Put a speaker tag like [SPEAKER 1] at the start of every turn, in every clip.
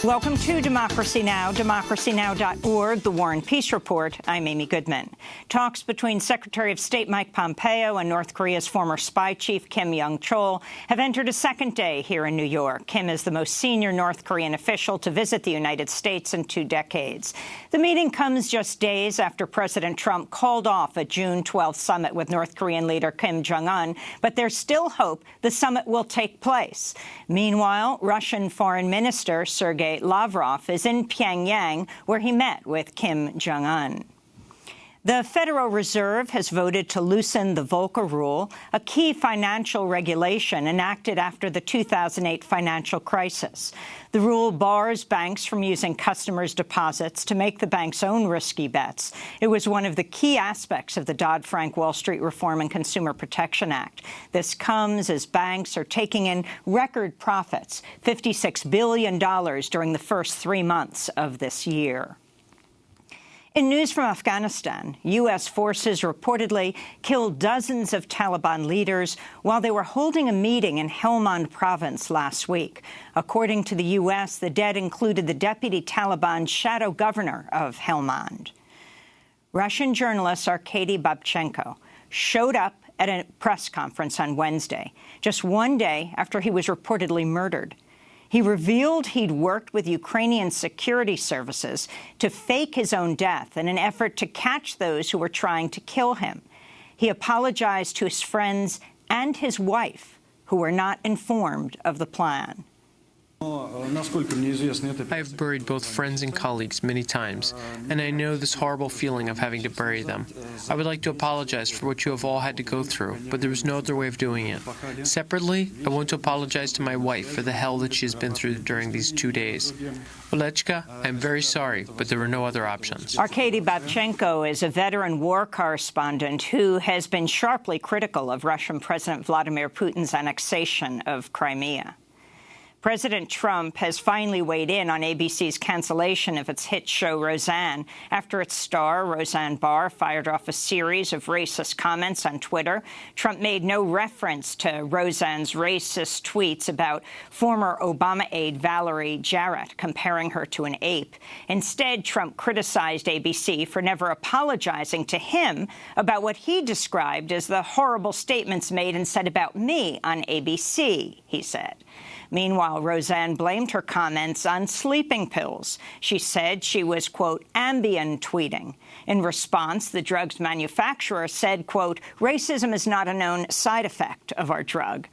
[SPEAKER 1] Welcome to Democracy Now!, democracynow.org, The War and Peace Report. I'm Amy Goodman. Talks between Secretary of State Mike Pompeo and North Korea's former spy chief Kim Young-chol have entered a second day here in New York. Kim is the most senior North Korean official to visit the United States in 2 decades. The meeting comes just days after President Trump called off a June 12th summit with North Korean leader Kim Jong-un, but there's still hope the summit will take place. Meanwhile, Russian Foreign Minister Sergei Lavrov is in Pyongyang, where he met with Kim Jong-un. The Federal Reserve has voted to loosen the Volcker Rule, a key financial regulation enacted after the 2008 financial crisis. The rule bars banks from using customers' deposits to make the bank's own risky bets. It was one of the key aspects of the Dodd-Frank Wall Street Reform and Consumer Protection Act. This comes as banks are taking in record profits, $56 billion during the first 3 months of this year. In news from Afghanistan, U.S. forces reportedly killed dozens of Taliban leaders while they were holding a meeting in Helmand province last week. According to the U.S., the dead included the deputy Taliban shadow governor of Helmand. Russian journalist Arkady Babchenko showed up at a press conference on Wednesday, just 1 day after he was reportedly murdered. He revealed he'd worked with Ukrainian security services to fake his own death in an effort to catch those who were trying to kill him. He apologized to his friends and his wife, who were not informed of the plan.
[SPEAKER 2] I have buried both friends and colleagues many times, and I know this horrible feeling of having to bury them. I would like to apologize for what you have all had to go through, but there was no other way of doing it. Separately, I want to apologize to my wife for the hell that she has been through during these 2 days. Olechka, I'm very sorry, but there were no other options.
[SPEAKER 1] Arkady Babchenko is a veteran war correspondent who has been sharply critical of Russian President Vladimir Putin's annexation of Crimea. President Trump has finally weighed in on ABC's cancellation of its hit show Roseanne after its star, Roseanne Barr, fired off a series of racist comments on Twitter. Trump made no reference to Roseanne's racist tweets about former Obama aide Valerie Jarrett, comparing her to an ape. Instead, Trump criticized ABC for never apologizing to him about what he described as the horrible statements made and said about me on ABC, he said. Meanwhile, Roseanne blamed her comments on sleeping pills. She said she was, quote, Ambien tweeting. In response, the drug's manufacturer said, quote, racism is not a known side effect of our drug.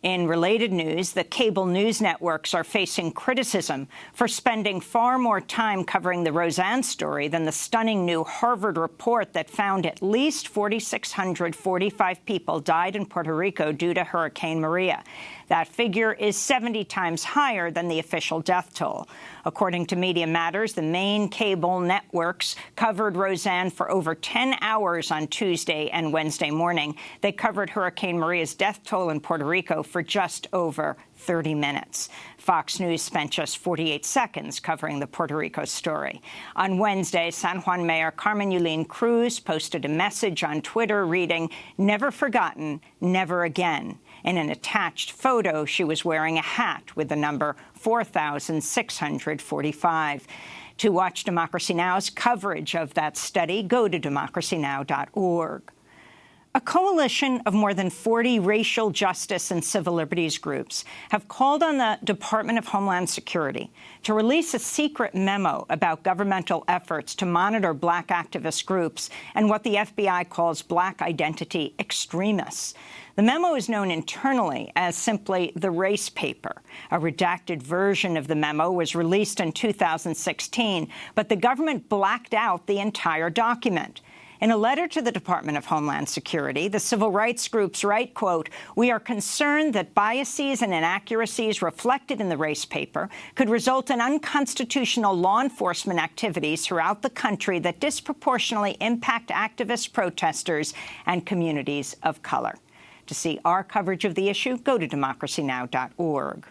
[SPEAKER 1] In related news, the cable news networks are facing criticism for spending far more time covering the Roseanne story than the stunning new Harvard report that found at least 4,645 people died in Puerto Rico due to Hurricane Maria. That figure is 70 times higher than the official death toll. According to Media Matters, the main cable networks covered Roseanne for over 10 hours on Tuesday and Wednesday morning. They covered Hurricane Maria's death toll in Puerto Rico for just over 30 minutes. Fox News spent just 48 seconds covering the Puerto Rico story. On Wednesday, San Juan Mayor Carmen Yulín Cruz posted a message on Twitter reading, "Never forgotten, never again." In an attached photo, she was wearing a hat with the number 4,645. To watch Democracy Now!'s coverage of that study, go to democracynow.org. A coalition of more than 40 racial justice and civil liberties groups have called on the Department of Homeland Security to release a secret memo about governmental efforts to monitor black activist groups and what the FBI calls black identity extremists. The memo is known internally as simply the Race Paper. A redacted version of the memo was released in 2016, but the government blacked out the entire document. In a letter to the Department of Homeland Security, the civil rights groups write, quote, "We are concerned that biases and inaccuracies reflected in the Race Paper could result in unconstitutional law enforcement activities throughout the country that disproportionately impact activist protesters and communities of color." To see our coverage of the issue, go to democracynow.org.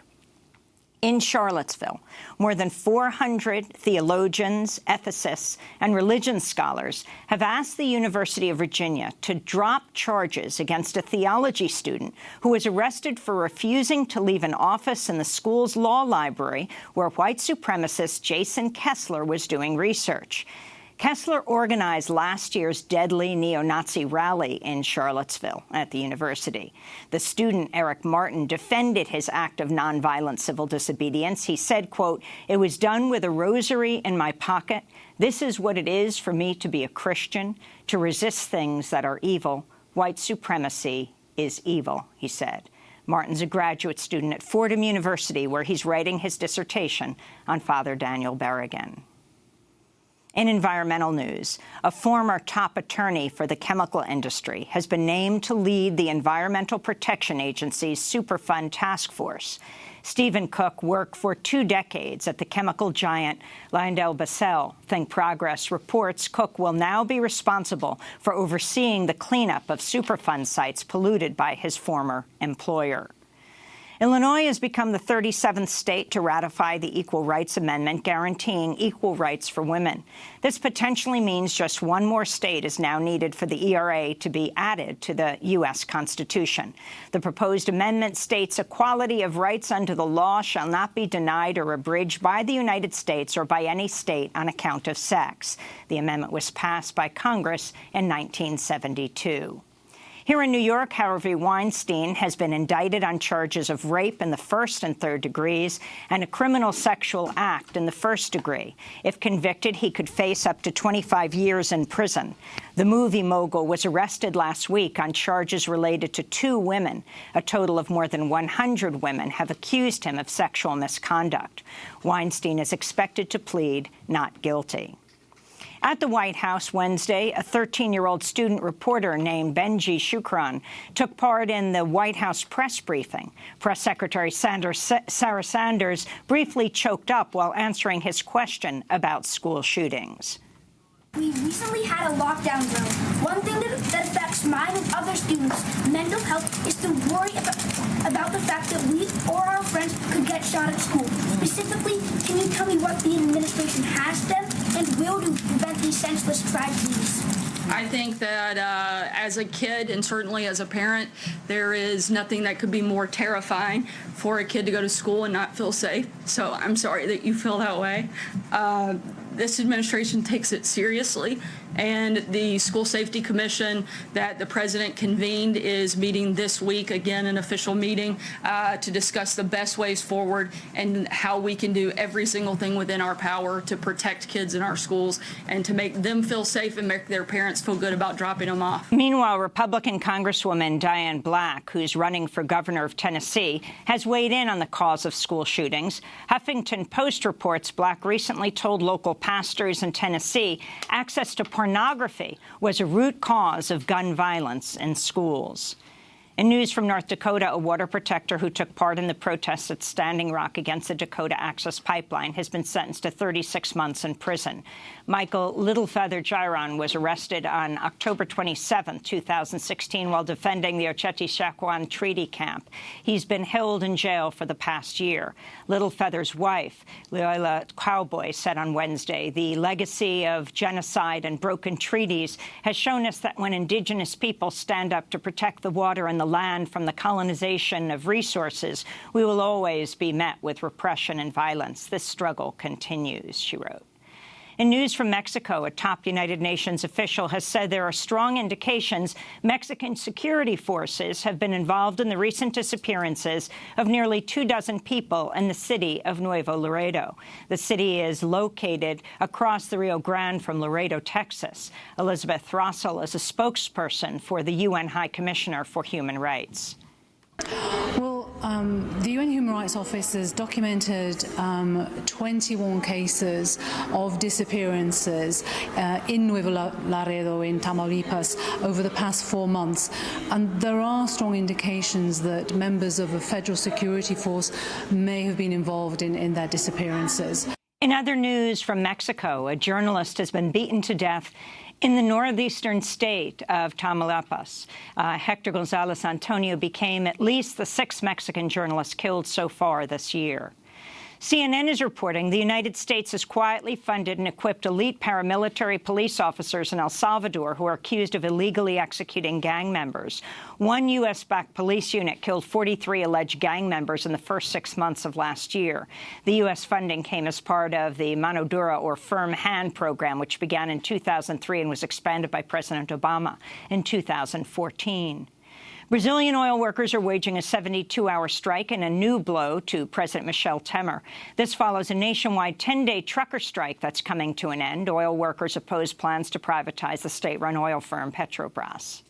[SPEAKER 1] In Charlottesville, more than 400 theologians, ethicists, and religion scholars have asked the University of Virginia to drop charges against a theology student who was arrested for refusing to leave an office in the school's law library where white supremacist Jason Kessler was doing research. Kessler organized last year's deadly neo-Nazi rally in Charlottesville at the university. The student, Eric Martin, defended his act of nonviolent civil disobedience. He said, quote, "It was done with a rosary in my pocket. This is what it is for me to be a Christian, to resist things that are evil. White supremacy is evil," he said. Martin's a graduate student at Fordham University, where he's writing his dissertation on Father Daniel Berrigan. In environmental news, a former top attorney for the chemical industry has been named to lead the Environmental Protection Agency's Superfund task force. Stephen Cook worked for 2 decades at the chemical giant LyondellBasell. Think Progress reports Cook will now be responsible for overseeing the cleanup of Superfund sites polluted by his former employer. Illinois has become the 37th state to ratify the Equal Rights Amendment guaranteeing equal rights for women. This potentially means just one more state is now needed for the ERA to be added to the U.S. Constitution. The proposed amendment states equality of rights under the law shall not be denied or abridged by the United States or by any state on account of sex. The amendment was passed by Congress in 1972. Here in New York, Harvey Weinstein has been indicted on charges of rape in the 1st and 3rd degrees and a criminal sexual act in the 1st degree. If convicted, he could face up to 25 years in prison. The movie mogul was arrested last week on charges related to 2 women. A total of more than 100 women have accused him of sexual misconduct. Weinstein is expected to plead not guilty. At the White House Wednesday, a 13-year-old student reporter named Benji Shukran took part in the White House press briefing. Press Secretary Sarah Sanders briefly choked up while answering his question about school shootings.
[SPEAKER 3] We recently had a lockdown drill. One thing that affects mine and other students' mental health is to worry about the fact that we or our friends could get shot at school. Specifically, can you tell me what the administration has done and will do to prevent these senseless tragedies?
[SPEAKER 4] I think that as a kid and certainly as a parent, there is nothing that could be more terrifying for a kid to go to school and not feel safe. So I'm sorry that you feel that way. This administration takes it seriously, and the School Safety Commission that the president convened is meeting this week, again, an official meeting to discuss the best ways forward and how we can do every single thing within our power to protect kids in our schools and to make them feel safe and make their parents feel good about dropping them off.
[SPEAKER 1] Meanwhile, Republican Congresswoman Diane Black, who's running for governor of Tennessee, has weighed in on the cause of school shootings. Huffington Post reports Black recently told local pastors in Tennessee access to pornography was a root cause of gun violence in schools. In news from North Dakota, a water protector who took part in the protests at Standing Rock against the Dakota Access Pipeline has been sentenced to 36 months in prison. Michael Littlefeather Giron was arrested on October 27, 2016, while defending the Oceti-Sakowin Treaty Camp. He's been held in jail for the past year. Littlefeather's wife, Leila Cowboy, said on Wednesday, "The legacy of genocide and broken treaties has shown us that when Indigenous people stand up to protect the water and the land from the colonization of resources, we will always be met with repression and violence. This struggle continues," she wrote. In news from Mexico, a top United Nations official has said there are strong indications Mexican security forces have been involved in the recent disappearances of nearly 24 people in the city of Nuevo Laredo. The city is located across the Rio Grande from Laredo, Texas. Elizabeth Throssell is a spokesperson for the UN High Commissioner for Human Rights.
[SPEAKER 5] Well, the UN Human Rights Office has documented 21 cases of disappearances in Nuevo Laredo in Tamaulipas over the past 4 months. And there are strong indications that members of a federal security force may have been involved in their disappearances.
[SPEAKER 1] In other news from Mexico, a journalist has been beaten to death in the northeastern state of Tamaulipas. Hector Gonzalez Antonio became at least the 6th Mexican journalist killed so far this year. CNN is reporting the United States has quietly funded and equipped elite paramilitary police officers in El Salvador who are accused of illegally executing gang members. One U.S.-backed police unit killed 43 alleged gang members in the first 6 months of last year. The U.S. funding came as part of the Mano Dura, or Firm Hand program, which began in 2003 and was expanded by President Obama in 2014. Brazilian oil workers are waging a 72-hour strike in a new blow to President Michel Temer. This follows a nationwide 10-day trucker strike that's coming to an end. Oil workers oppose plans to privatize the state-run oil firm Petrobras.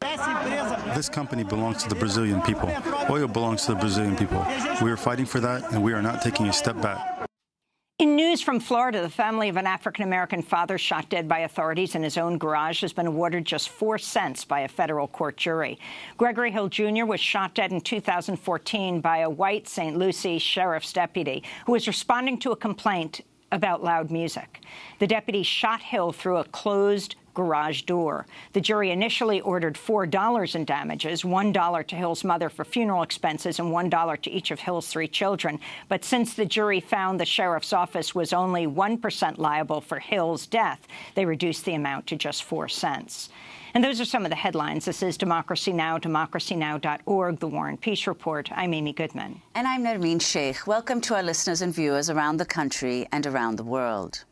[SPEAKER 6] This company belongs to the Brazilian people. Oil belongs to the Brazilian people. We are fighting for that, and we are not taking a step back.
[SPEAKER 1] In news from Florida, the family of an African-American father shot dead by authorities in his own garage has been awarded just 4 cents by a federal court jury. Gregory Hill Jr. was shot dead in 2014 by a white St. Lucie sheriff's deputy who was responding to a complaint about loud music. The deputy shot Hill through a closed garage door. The jury initially ordered $4 in damages, $1 to Hill's mother for funeral expenses and $1 to each of Hill's 3 children. But since the jury found the sheriff's office was only 1% liable for Hill's death, they reduced the amount to just 4 cents. And those are some of the headlines. This is Democracy Now!, democracynow.org, The War and Peace Report. I'm Amy Goodman.
[SPEAKER 7] And I'm Nermeen Sheikh. Welcome to our listeners and viewers around the country and around the world.